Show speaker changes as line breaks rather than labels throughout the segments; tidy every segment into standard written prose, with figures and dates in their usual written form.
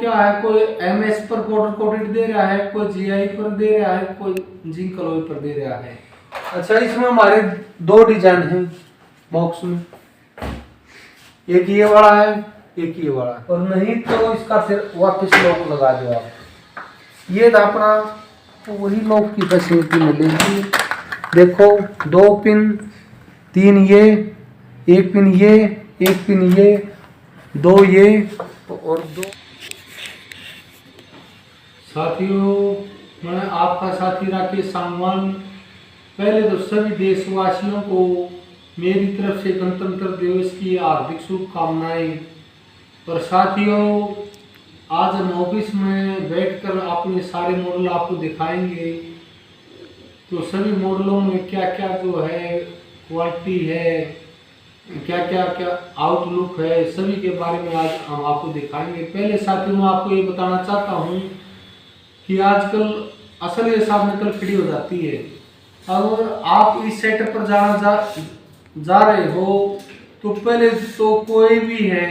क्या है, कोई MS पर पाउडर कोटेड दे रहा है, कोई GI पर दे रहा है, कोई जिंक अलॉय पर दे रहा है। अच्छा, इसमें हमारे दो डिजाइन हैं बॉक्स में, एक ये वाला है, एक ये वाला, और नहीं तो इसका फिर वापस लॉक लगा दो आप। ये था अपना, तो वही लॉक की फैसिलिटी मिलेगी। देखो 2 पिन, 3 ये, 1 पिन ये, 1 पिन ये, 2 ये और 2। साथियों, मैं आपका साथी राकेश सांगवान पहले तो सभी देशवासियों को मेरी तरफ से गणतंत्र दिवस की हार्दिक शुभकामनाएं। और साथियों, आज हम ऑफिस में बैठकर अपने सारे मॉडल आपको दिखाएंगे। तो सभी मॉडलों में क्या क्या जो है क्वालिटी है, क्या क्या आउटलुक है, सभी के बारे में आज हम आपको दिखाएंगे। पहले साथियों, मैं आपको ये बताना चाहता हूँ कि आजकल असल हिसाब नकल खड़ी हो जाती है। अगर आप इस सेटअप पर जा रहे हो तो पहले तो कोई भी है,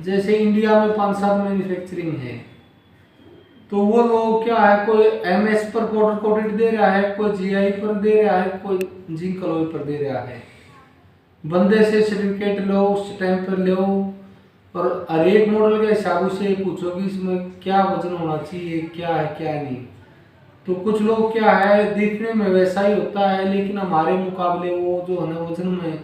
जैसे इंडिया में 5-7 मैन्युफैक्चरिंग है, तो वो लोग क्या है, कोई MS पर पाउडर कोटेड दे रहा है, कोई GI पर दे रहा है, कोई जिंक अलॉय पर दे रहा है। बंदे से सर्टिफिकेट लो, स्टैंप पर लो, और हर एक मॉडल के हिसाब से पूछो कि इसमें क्या वजन होना चाहिए, क्या है क्या नहीं। तो कुछ लोग क्या है, देखने में वैसा ही होता है, लेकिन हमारे मुकाबले वो जो है ना वजन में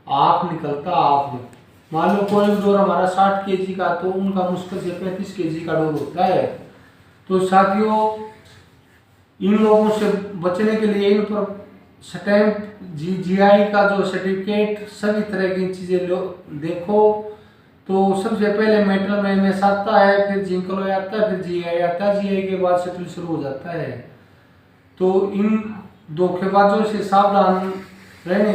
आँख निकलता आँख में। मान लो कोई डोर हमारा 60 kg का, तो उनका मुश्किल से 35 kg का डोर होता है। तो साथियों, इन लोगों से बचने के लिए इन पर स्टैंप, GI का जो सर्टिफिकेट, सभी तरह की चीज़ें देखो। तो सबसे पहले मेटल में MS आता है, फिर जिंक अलॉय आता है, फिर GI आता है, GI के बाद शटल शुरू हो जाता है। तो इन धोखेबाजों से सावधान रहने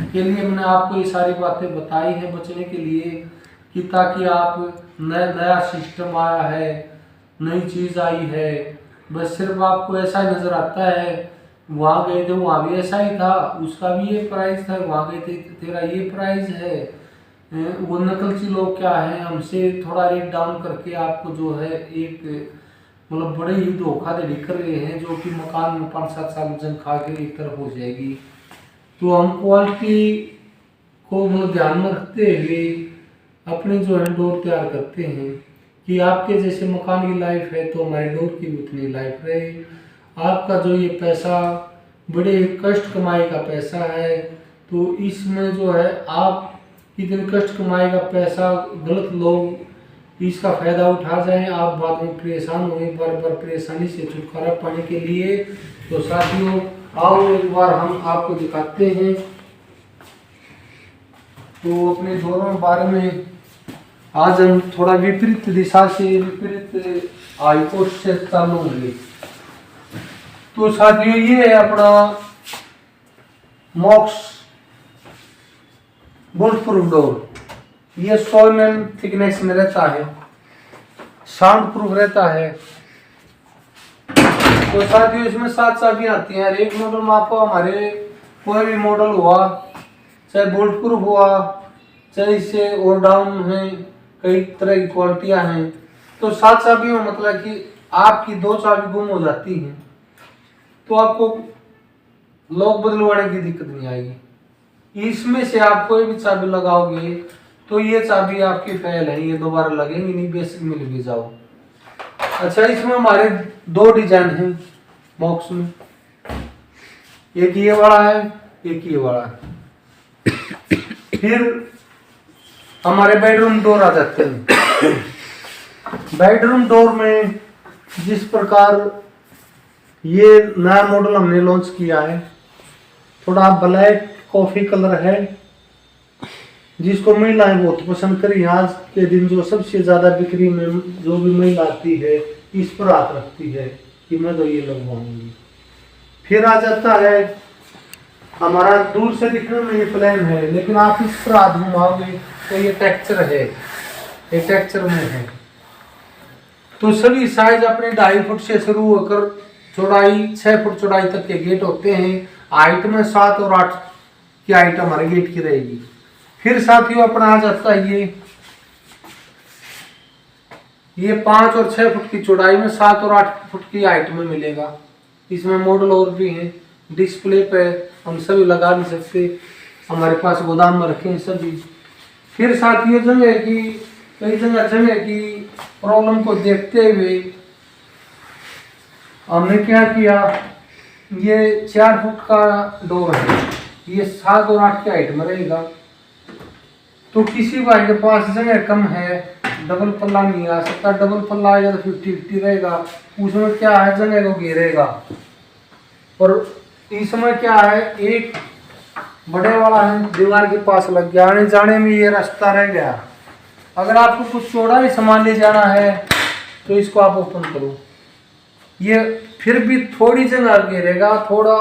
के लिए मैंने आपको ये सारी बातें बताई है, बचने के लिए, कि ताकि आप नया सिस्टम आया है, नई चीज़ आई है, बस सिर्फ आपको ऐसा ही नज़र आता है। वहाँ गए थे, वहाँ भी ऐसा ही था, उसका भी ये प्राइस था, वहाँ गए थे तेरा ये प्राइस है। वो नकलची लोग क्या है, हमसे थोड़ा रेट डाउन करके आपको जो है एक मतलब बड़े ही धोखाधड़ी कर रहे हैं, जो कि मकान में 5-7 साल वजन खा के एक तरफ हो जाएगी। तो हम क्वालिटी को मतलब ध्यान में रखते हुए अपने जो है डोर तैयार करते हैं, कि आपके जैसे मकान की लाइफ है तो हमारे डोर की भी उतनी लाइफ रहे। आपका जो ये पैसा बड़े कष्ट कमाई का पैसा है, तो इसमें जो है आप इतने कष्ट कमाई का पैसा गलत लोग इसका फायदा उठा जाएं, आप बाद में परेशान हुए, बार बार परेशानी से छुटकारा पाने के लिए। तो साथियों, आओ एक बार हम आपको दिखाते हैं। तो अपने डोरों के बारे में आज हम थोड़ा विपरीत दिशा से, विपरीत हाईकोर्ट से चालू होंगे। तो साथियों, ये है अपना मॉक्स बुलेट प्रूफ डोर। ये 100 mm थिकनेस में रहता है, साउंड प्रूफ रहता है। तो साथियों, इसमें 7 चाबियां आती हैं। एक मॉडल में आपको हमारे कोई भी मॉडल हुआ, चाहे बुलेट प्रूफ हुआ, चाहे इससे और डाउन है, कई तरह की क्वालिटियां हैं। तो 7 चाबियों मतलब कि आपकी 2 चाबी गुम हो जाती हैं तो आपको लॉक बदलवाने की दिक्कत नहीं आएगी। इसमें से आप कोई भी चाबी लगाओगे तो ये चाबी आपकी फेल है, ये दोबारा लगेंगी नहीं, बेसिक मिल भी जाओ। अच्छा, इसमें हमारे 2 डिजाइन हैं बॉक्स में, एक ये वाला है, एक ये वाला है। फिर हमारे बेडरूम डोर आ जाते हैं। बेडरूम डोर में जिस प्रकार ये नया मॉडल हमने लॉन्च किया है, थोड़ा ब्लैक कॉफी कलर है, जिसको महिलाएं बहुत पसंद करी। आज के दिन जो सबसे ज्यादा बिक्री में जो भी महिला आती है, इस पर हाथ रखती है कि मैं तो ये लगवाऊंगी। फिर आ जाता है हमारा, दूर से दिखने में ये प्लेन है, लेकिन आप इस पर हाथ घुमाओगे तो ये टेक्सचर है, ये टेक्सचर में है। तो सभी साइज अपने 2.5 फुट से शुरू होकर चौड़ाई 6 फुट चौड़ाई तक के गेट होते हैं। हाइट में 7 और 8 की हाइट हमारे गेट की रहेगी। फिर साथियों, अपना आ जाता है ये 5 और 6 फुट की चौड़ाई में, 7 और 8 फुट की हाइट में मिलेगा। इसमें मॉडल और भी हैं, डिस्प्ले पे हम सभी लगा नहीं सकते, हमारे पास गोदाम में रखे हैं सभी। फिर साथियों जगह की कई जगह की प्रॉब्लम को देखते हुए हमने क्या किया, ये 4 फुट का डोर है, ये 7 और 8 की हाइट में रहेगा। तो किसी भाई के पास जगह कम है, डबल पल्ला नहीं आ सकता, डबल पल्ला आएगा तो 50-50 रहेगा, उसमें क्या है जगह को घेरेगा। और इसमें क्या है, एक बड़े वाला है दीवार के पास लग गया, आने जाने में ये रास्ता रह गया। अगर आपको कुछ चौड़ा ही सामान ले जाना है तो इसको आप ओपन करो, ये फिर भी थोड़ी जगह आगे रहेगा, थोड़ा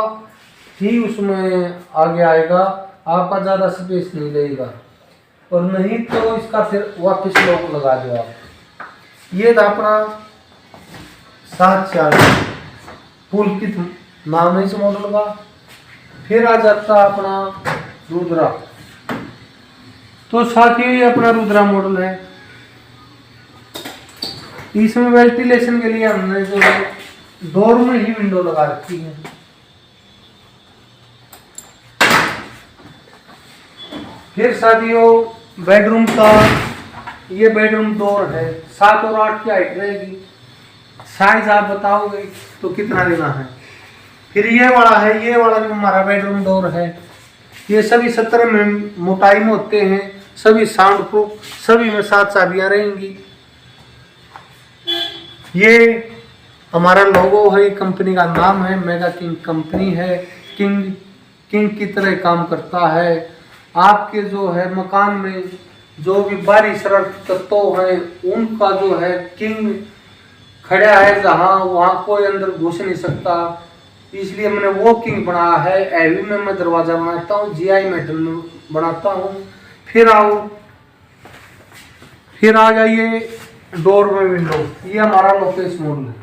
ही उसमें आगे आएगा, आपका ज़्यादा स्पेस नहीं रहेगा। और नहीं तो इसका फिर वापस लॉक लगा दो आप। ये था अपना 7-4 पुल किट नाम है इस मॉडल का। फिर आ जाता अपना रुद्रा। तो साथियों ये अपना रुद्रा मॉडल है। इसमें वेंटिलेशन के लिए हमने जो है डोर में ही विंडो लगा रखी है। फिर साथियों बेडरूम का, ये बेडरूम डोर है, 7 और 8 की हाइट रहेगी। साइज आप बताओगे तो कितना लेना है। फिर ये वाला है, ये वाला जो हमारा बेडरूम डोर है, ये सभी 17 में मोटाई में होते हैं, सभी साउंड प्रूफ, सभी में 7 चाबियां रहेंगी। ये हमारा लोगो है, कंपनी का नाम है, मेगा किंग कंपनी है। किंग की तरह काम करता है। आपके जो है मकान में जो भी बाहरी शरारती तत्व है उनका जो है किंग खड़ा है, जहाँ वहाँ कोई अंदर घुस नहीं सकता, इसलिए मैंने वो किंग बनाया है। हैवी में मैं दरवाजा बनाता हूँ, जीआई मेटल में बनाता हूँ। फिर आ जाइए डोर में विंडो, ये हमारा लोकेश मॉडल है।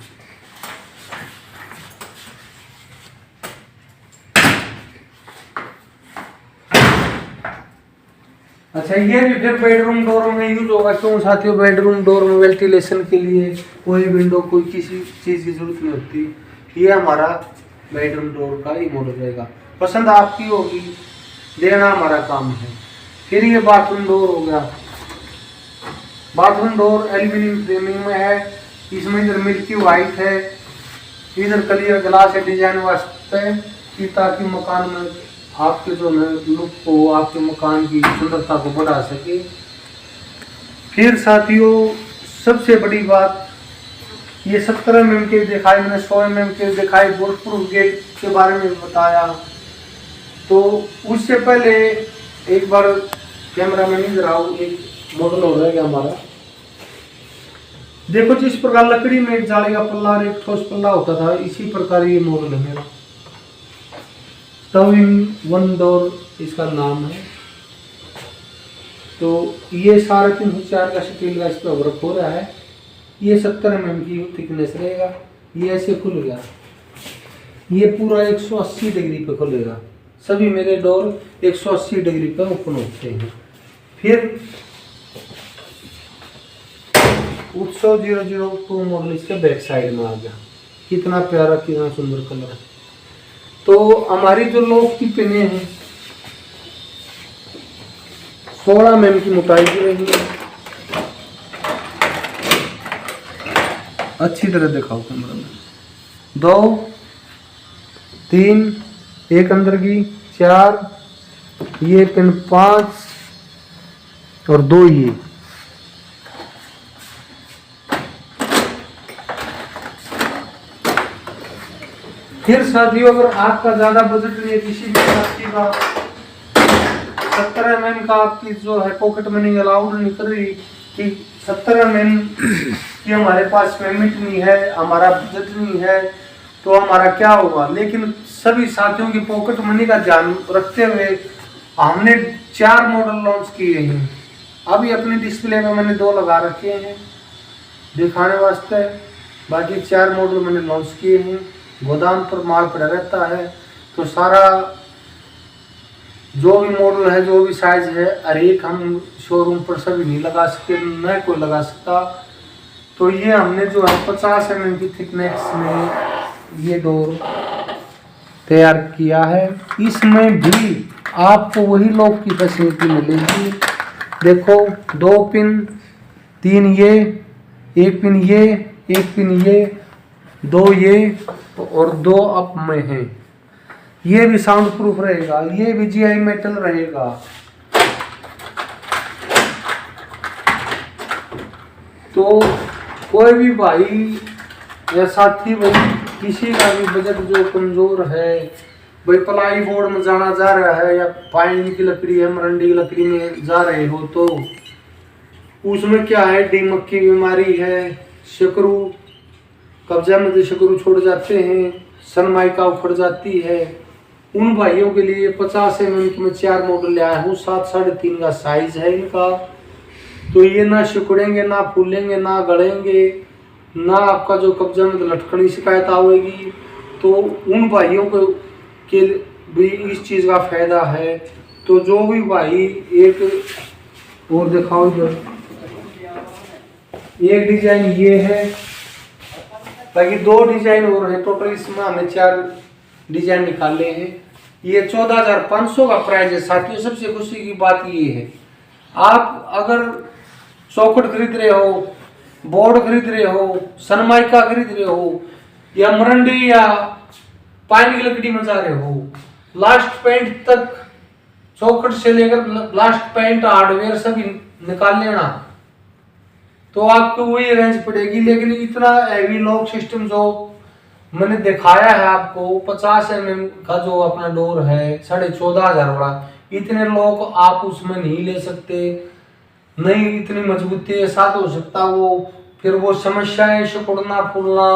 अच्छा, ये भी फिर बेडरूम डोर में यूज होगा। क्यों साथियों, बेडरूम डोर में वेंटिलेशन के लिए कोई विंडो, कोई किसी चीज की जरूरत नहीं होती। ये हमारा बेडरूम डोर का ही मॉडल रहेगा। पसंद आपकी होगी, देना हमारा काम है। फिर ये बाथरूम डोर हो गया। बाथरूम डोर एल्यूमिनियम फ्रेमिंग में है। इसमें इधर मिल्की व्हाइट है, इधर क्लियर ग्लास है डिजाइन वास्ते, कि ताकि मकान में आपके जो लुक को, आपके मकान की सुंदरता को बढ़ा सके। फिर साथियों सबसे बड़ी बात, ये 17 mm के दिखाई, मैंने 100 mm के दिखाई, बुलेट प्रूफ गेट के बारे में बताया। तो उससे पहले एक बार कैमरा मैन इधर आओ, एक मॉडल हो रहेगा हमारा। देखो जिस प्रकार लकड़ी में एक जाली का पल्ला और एक ठोस पल्ला होता था, इसी प्रकार ये मॉडल है मेरा। टविंग वन डोर इसका नाम है। तो ये 4.5 का स्टील का इस पर वर्क हो रहा है। ये 70 mm की थिकनेस रहेगा। ये ऐसे खुल गया, ये पूरा 180 डिग्री पे खुलेगा। सभी मेरे डोर 180 डिग्री पे ओपन होते हैं। फिर उत्सव 002 मॉडल इसके बैक साइड में आ गया। कितना प्यारा, कितना सुंदर कलर है। तो हमारी जो लॉक की पिने हैं 16 mm की मोटाई की रहेगी। अच्छी तरह दिखाओ कैमरा में। 2, 3, एक अंदर की 4, ये पिन 5 और 2 ये। फिर साथियों अगर आपका ज्यादा बजट नहीं है, किसी भी साथी का 70 mm का आपकी जो है पॉकेट मनी अलाउड नहीं कर रही कि 70 mm की हमारे पास पेमेंट नहीं है, हमारा बजट नहीं है, तो हमारा क्या होगा। लेकिन सभी साथियों की पॉकेट मनी का ध्यान रखते हुए हमने 4 मॉडल लॉन्च किए हैं। अभी अपनी डिस्प्ले में मैंने 2 लगा रखे हैं दिखाने वास्ते, बाकी 4 मॉडल मैंने लॉन्च किए हैं। गोदाम पर माल पड़ा रहता है, तो सारा जो भी मॉडल है, जो भी साइज है, हर एक हम शोरूम पर सभी नहीं लगा सकते, न कोई लगा सकता। तो ये हमने जो है 50 mm की थिकनेस में ये डोर तैयार किया है। इसमें भी आपको वही लॉक की फैसिलिटी मिलेगी। देखो 2 पिन, 3 ये, 1 पिन ये, 1 पिन ये, 2 ये और 2 अप में है। ये भी साउंड प्रूफ रहेगा, ये भी GI मेटल रहेगा। तो कोई भी भाई या साथी भाई किसी का भी बजट जो कमजोर है, भाई प्लाई बोर्ड में जाना जा रहा है या पाइन की लकड़ी है, मरंडी की लकड़ी में जा रहे हो, तो उसमें क्या है, दीमक की बीमारी है, शकरू कब्जा में शकरू छोड़ जाते हैं, सनमाइका उखड़ जाती है, उन भाइयों के लिए 50 mm में 4 मॉडल लाया हूँ। 7.5.5 का साइज है इनका। तो ये ना सिकुड़ेंगे, ना फूलेंगे, ना गड़ेंगे, ना आपका जो कब्जा में लटकनी शिकायत आएगी। तो उन भाइयों को के भी इस चीज़ का फायदा है। तो जो भी भाई एक और दिखाओ, जो एक डिजाइन ये है, बाकी 2 डिजाइन और है। टोटल इसमें हमें 4 डिजाइन निकाले हैं। ये 14,500 का प्राइस है साथियों। सबसे खुशी की बात ये है, आप अगर चौखट खरीद रहे हो, बोर्ड खरीद रहे हो, सनमाइका खरीद रहे हो, या मरंडी या पाइन की लकड़ी में जा रहे हो, लास्ट पेंट तक, चौखट से लेकर लास्ट पेंट हार्डवेयर सब निकाल लेना, तो आपको वही रेंज पड़ेगी। लेकिन इतना हैवी लॉक सिस्टम जो मैंने दिखाया है आपको, 50 mm का जो अपना डोर है, 14,500 वाला, इतने लॉक आप उसमें नहीं ले सकते। नहीं इतनी मजबूती के साथ हो सकता वो, फिर वो समस्याएं सिकुड़ना फूलना,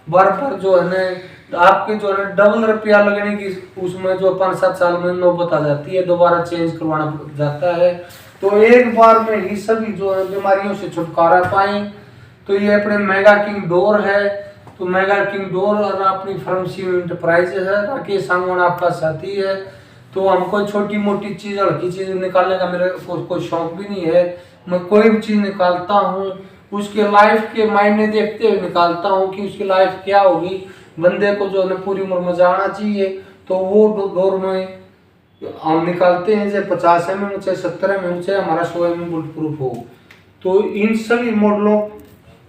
बार बार जो है ना आपके जो है डबल रुपया लगने की, उसमें जो 5-7 साल में नौबत आ जाती है, दोबारा चेंज करवाना पड़ जाता है। तो एक बार में ही सभी जो है बीमारियों से छुटकारा पाए। तो ये अपने मेगा किंग डोर है। तो मेगा किंग डोर और अपनी फर्म सी इंटरप्राइज है, राकेश सांगवान आपका साथी है। तो हमको छोटी मोटी चीज़, हल्की चीज़ निकालने का मेरे को कोई शौक भी नहीं है। मैं कोई भी चीज़ निकालता हूँ उसके लाइफ के मायने देखते हुए निकालता हूँ कि उसकी लाइफ क्या होगी। बंदे को जो है पूरी उम्र में जाना चाहिए, तो वो डोर में हम निकालते हैं, चाहे 50 mm, चाहे 70 mm, चाहे हमारा 100 mm बुलेट प्रूफ हो। तो इन सभी मॉडलों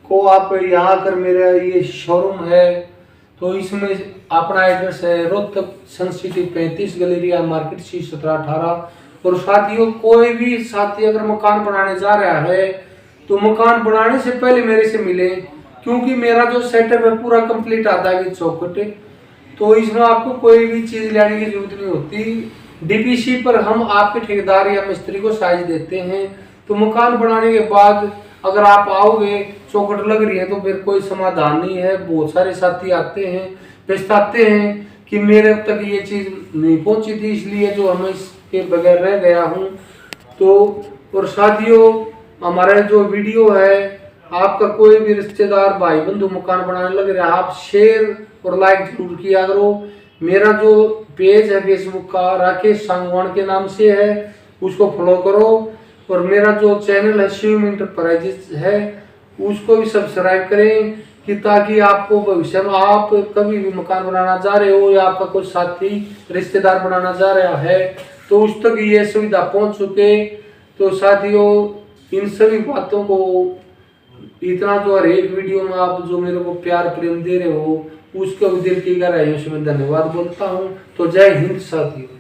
को आप यहाँ आकर मेरा ये शोरूम है, तो इसमें अपना एड्रेस है रोहतक सन सिटी 35 गैलेरिया मार्केट सी 17-18। और साथियों कोई भी साथी अगर मकान बनाने जा रहा है तो मकान बनाने से पहले मेरे से मिले, क्योंकि मेरा जो सेटअप है पूरा कंप्लीट आता है विद चौखट। तो इसमें आपको कोई भी चीज़ लेने की जरूरत नहीं होती। DPC पर हम आपके ठेकेदार या मिस्त्री को साइज देते हैं। तो मकान बनाने के बाद अगर आप आओगे, चौखट लग रही है, तो फिर कोई समाधान नहीं है। बहुत सारे साथी आते हैं, पछताते हैं कि मेरे अब तक ये चीज़ नहीं पहुंची थी, इसलिए जो हमें इसके बगैर रह गया हूं। तो और साथियों हमारा जो वीडियो है, आपका कोई भी रिश्तेदार भाई बंधु मकान बनाने लग रहा है, आप शेयर और लाइक जरूर किया करो। मेरा जो पेज है फेसबुक का, राकेश सांगवान के नाम से है, उसको फॉलो करो। और मेरा जो चैनल है शिव इंटरप्राइजेस है, उसको भी सब्सक्राइब करें, कि ताकि आपको भविष्य में आप कभी भी मकान बनाना जा रहे हो या आपका कोई साथी रिश्तेदार बनाना जा रहा है तो उस तक ये सुविधा पहुंच चुके। तो साथियों इन सभी बातों को, इतना जो हर एक वीडियो में आप जो मेरे को प्यार प्रेम दे रहे हो, उसको दिल की गहराइयों से मैं धन्यवाद बोलता हूँ। तो जय हिंद साथियों।